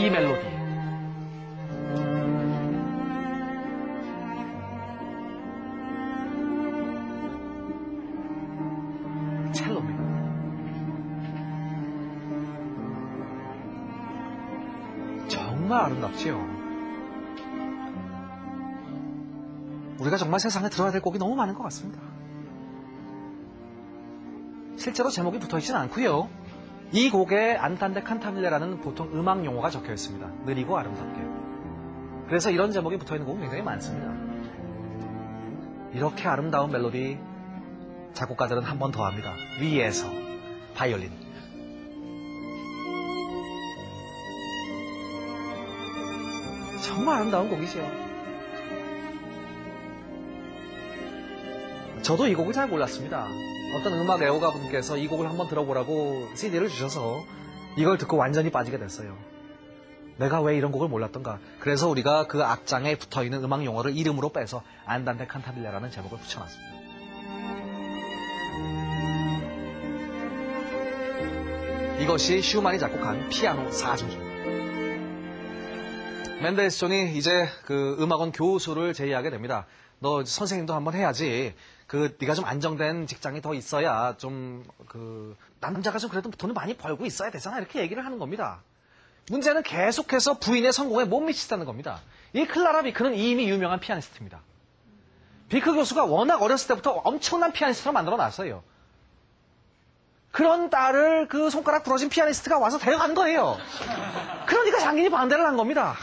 이 멜로디. 첼로입니다. 정말 아름답지요. 우리가 정말 세상에 들어야 될 곡이 너무 많은 것 같습니다. 실제로 제목이 붙어있지는 않고요. 이 곡에 안단데 칸타빌레라는 보통 음악 용어가 적혀 있습니다. 느리고 아름답게. 그래서 이런 제목이 붙어있는 곡은 굉장히 많습니다. 이렇게 아름다운 멜로디 작곡가들은 한 번 더 합니다. 위에서 바이올린. 정말 아름다운 곡이죠. 저도 이 곡을 잘 몰랐습니다. 어떤 음악 애호가 분께서 이 곡을 한번 들어보라고 CD를 주셔서 이걸 듣고 완전히 빠지게 됐어요. 내가 왜 이런 곡을 몰랐던가. 그래서 우리가 그 악장에 붙어있는 음악 용어를 이름으로 빼서 안단데 칸타빌레라는 제목을 붙여놨습니다. 이것이 슈만이 작곡한 피아노 4중주입니다. 멘델스존이 이제 그 음악원 교수를 제의하게 됩니다. 너 선생님도 한번 해야지. 네가 좀 안정된 직장이 더 있어야 남자가 좀 그래도 돈을 많이 벌고 있어야 되잖아. 이렇게 얘기를 하는 겁니다. 문제는 계속해서 부인의 성공에 못 미치다는 겁니다. 이 클라라 비크는 이미 유명한 피아니스트입니다. 비크 교수가 워낙 어렸을 때부터 엄청난 피아니스트로 만들어 놨어요. 그런 딸을 그 손가락 부러진 피아니스트가 와서 데려가는 거예요. 그러니까 장인이 반대를 한 겁니다.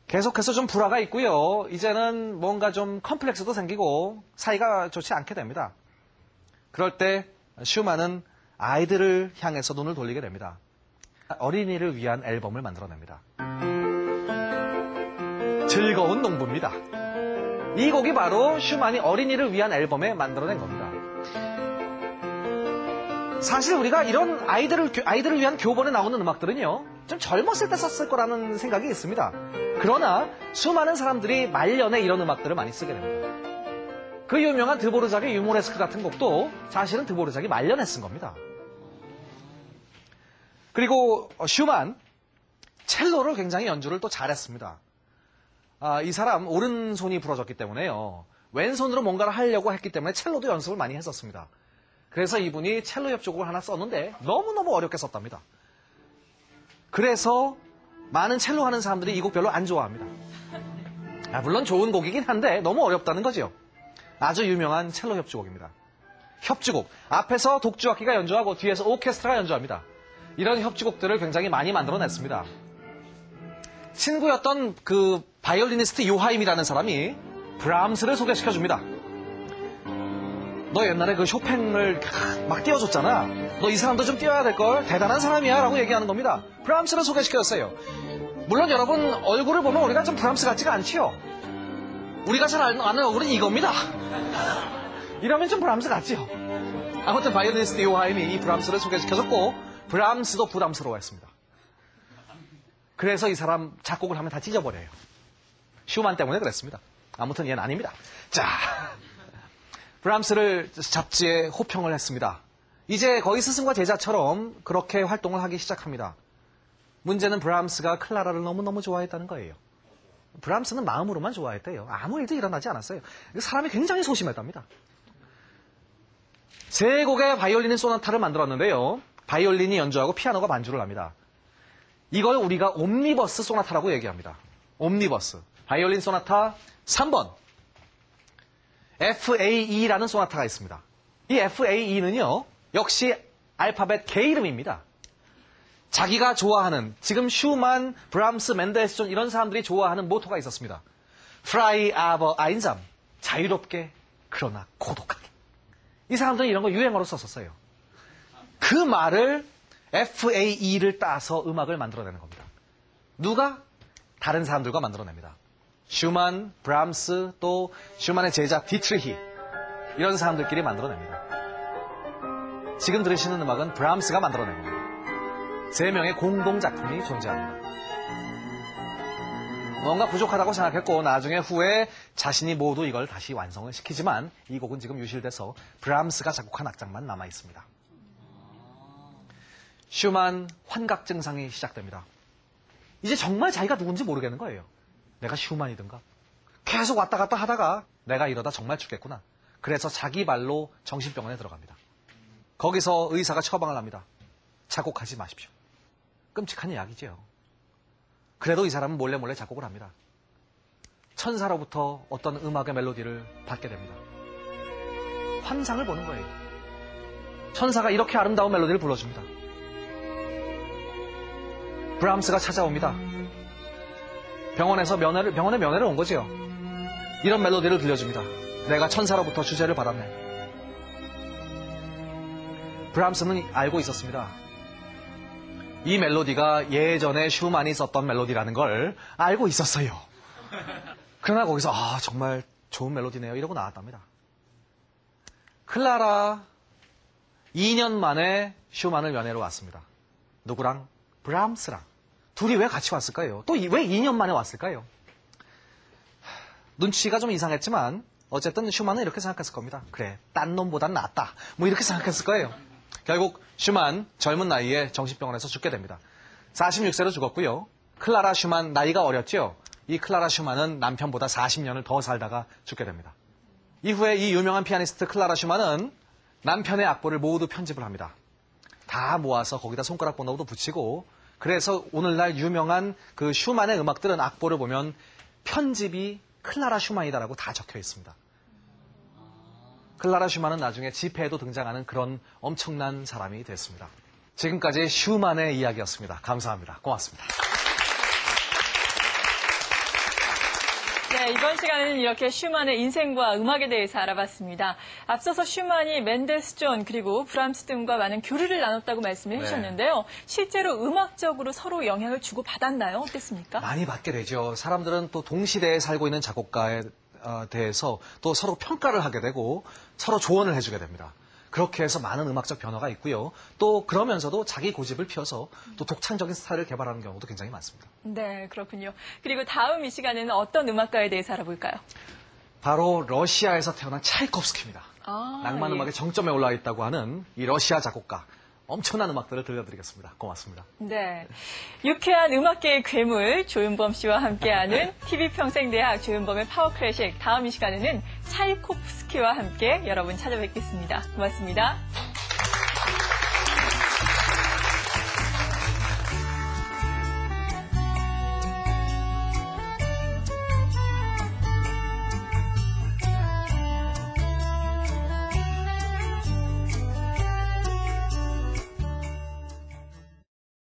계속해서 좀 불화가 있고요. 이제는 뭔가 좀 컴플렉스도 생기고 사이가 좋지 않게 됩니다. 그럴 때 슈만은 아이들을 향해서 눈을 돌리게 됩니다. 어린이를 위한 앨범을 만들어냅니다. 즐거운 농부입니다. 이 곡이 바로 슈만이 어린이를 위한 앨범에 만들어낸 겁니다. 사실 우리가 이런 아이들을 위한 교본에 나오는 음악들은요, 좀 젊었을 때 썼을 거라는 생각이 있습니다. 그러나 수많은 사람들이 말년에 이런 음악들을 많이 쓰게 됩니다. 그 유명한 드보르작의 유모레스크 같은 곡도 사실은 드보르작이 말년에 쓴 겁니다. 그리고 슈만, 첼로를 굉장히 연주를 또 잘했습니다. 이 사람 오른손이 부러졌기 때문에요. 왼손으로 뭔가를 하려고 했기 때문에 첼로도 연습을 많이 했었습니다. 그래서 이분이 첼로 협주곡을 하나 썼는데 너무너무 어렵게 썼답니다. 그래서 많은 첼로 하는 사람들이 이 곡 별로 안 좋아합니다. 물론 좋은 곡이긴 한데 너무 어렵다는 거죠. 아주 유명한 첼로 협주곡입니다. 협주곡, 앞에서 독주악기가 연주하고 뒤에서 오케스트라가 연주합니다. 이런 협주곡들을 굉장히 많이 만들어냈습니다. 친구였던 그 바이올리니스트 요하임이라는 사람이 브람스를 소개시켜줍니다. 너 옛날에 그 쇼팽을 막 띄워줬잖아. 너 이 사람도 좀 띄워야 될걸. 대단한 사람이야 라고 얘기하는 겁니다. 브람스를 소개시켰어요. 물론 여러분 얼굴을 보면 우리가 좀 브람스 같지가 않지요. 우리가 잘 아는 얼굴은 이겁니다. 이러면 좀 브람스 같지요. 아무튼 바이올리니스트 요하임이 이 브람스를 소개시켜줬고 브람스도 부담스러워했습니다. 그래서 이 사람 작곡을 하면 다 찢어버려요. 슈만 때문에 그랬습니다. 아무튼 얘는 아닙니다. 자, 브람스를 잡지에 호평을 했습니다. 이제 거의 스승과 제자처럼 그렇게 활동을 하기 시작합니다. 문제는 브람스가 클라라를 너무너무 좋아했다는 거예요. 브람스는 마음으로만 좋아했대요. 아무 일도 일어나지 않았어요. 사람이 굉장히 소심했답니다. 세 곡의 바이올린 소나타를 만들었는데요. 바이올린이 연주하고 피아노가 반주를 합니다. 이걸 우리가 옴니버스 소나타라고 얘기합니다. 옴니버스. 바이올린 소나타 3번. FAE라는 소나타가 있습니다. 이 FAE는요, 역시 알파벳 K 이름입니다. 자기가 좋아하는, 지금 슈만, 브람스, 멘델스존 이런 사람들이 좋아하는 모토가 있었습니다. Frei aber einsam. 자유롭게, 그러나 고독하게. 이 사람들은 이런 거 유행어로 썼었어요. 그 말을 FAE를 따서 음악을 만들어내는 겁니다. 누가? 다른 사람들과 만들어냅니다. 슈만, 브람스, 또 슈만의 제자 디트리히 이런 사람들끼리 만들어냅니다. 지금 들으시는 음악은 브람스가 만들어낸 겁니다. 세 명의 공동작품이 존재합니다. 뭔가 부족하다고 생각했고 나중에 후에 자신이 모두 이걸 다시 완성을 시키지만 이 곡은 지금 유실돼서 브람스가 작곡한 악장만 남아있습니다. 슈만 환각 증상이 시작됩니다. 이제 정말 자기가 누군지 모르겠는 거예요. 내가 슈만이든가. 계속 왔다 갔다 하다가 내가 이러다 정말 죽겠구나. 그래서 자기 발로 정신병원에 들어갑니다. 거기서 의사가 처방을 합니다. 작곡하지 마십시오. 끔찍한 이야기죠. 그래도 이 사람은 몰래 작곡을 합니다. 천사로부터 어떤 음악의 멜로디를 받게 됩니다. 환상을 보는 거예요. 천사가 이렇게 아름다운 멜로디를 불러줍니다. 브람스가 찾아옵니다. 병원에 면회를 온 거지요. 이런 멜로디를 들려줍니다. 내가 천사로부터 주제를 받았네. 브람스는 알고 있었습니다. 이 멜로디가 예전에 슈만이 썼던 멜로디라는 걸 알고 있었어요. 그러나 거기서 정말 좋은 멜로디네요. 이러고 나왔답니다. 클라라 2년 만에 슈만을 면회로 왔습니다. 누구랑? 브람스랑. 둘이 왜 같이 왔을까요? 또 왜 2년 만에 왔을까요? 눈치가 좀 이상했지만 어쨌든 슈만은 이렇게 생각했을 겁니다. 그래, 딴 놈보단 낫다. 뭐 이렇게 생각했을 거예요. 결국 슈만 젊은 나이에 정신병원에서 죽게 됩니다. 46세로 죽었고요. 클라라 슈만 나이가 어렸죠. 이 클라라 슈만은 남편보다 40년을 더 살다가 죽게 됩니다. 이후에 이 유명한 피아니스트 클라라 슈만은 남편의 악보를 모두 편집을 합니다. 다 모아서 거기다 손가락 번호도 붙이고, 그래서 오늘날 유명한 그 슈만의 음악들은 악보를 보면 편집이 클라라 슈만이다라고 다 적혀 있습니다. 클라라 슈만은 나중에 지폐에도 등장하는 그런 엄청난 사람이 됐습니다. 지금까지 슈만의 이야기였습니다. 감사합니다. 고맙습니다. 네, 이번 시간에는 이렇게 슈만의 인생과 음악에 대해서 알아봤습니다. 앞서서 슈만이 멘델스존 그리고 브람스 등과 많은 교류를 나눴다고 말씀을 해주셨는데요. 실제로 음악적으로 서로 영향을 주고받았나요? 어땠습니까? 많이 받게 되죠. 사람들은 또 동시대에 살고 있는 작곡가에 대해서 또 서로 평가를 하게 되고 서로 조언을 해주게 됩니다. 그렇게 해서 많은 음악적 변화가 있고요. 또 그러면서도 자기 고집을 피워서 또 독창적인 스타일을 개발하는 경우도 굉장히 많습니다. 네, 그렇군요. 그리고 다음 이 시간에는 어떤 음악가에 대해서 알아볼까요? 바로 러시아에서 태어난 차이콥스키입니다. 낭만 예. 음악의 정점에 올라 있다고 하는 이 러시아 작곡가. 엄청난 음악들을 들려드리겠습니다. 고맙습니다. 네, 유쾌한 음악계의 괴물 조윤범 씨와 함께하는 TV평생대학 조윤범의 파워클래식, 다음 이 시간에는 차이콥스키와 함께 여러분 찾아뵙겠습니다. 고맙습니다.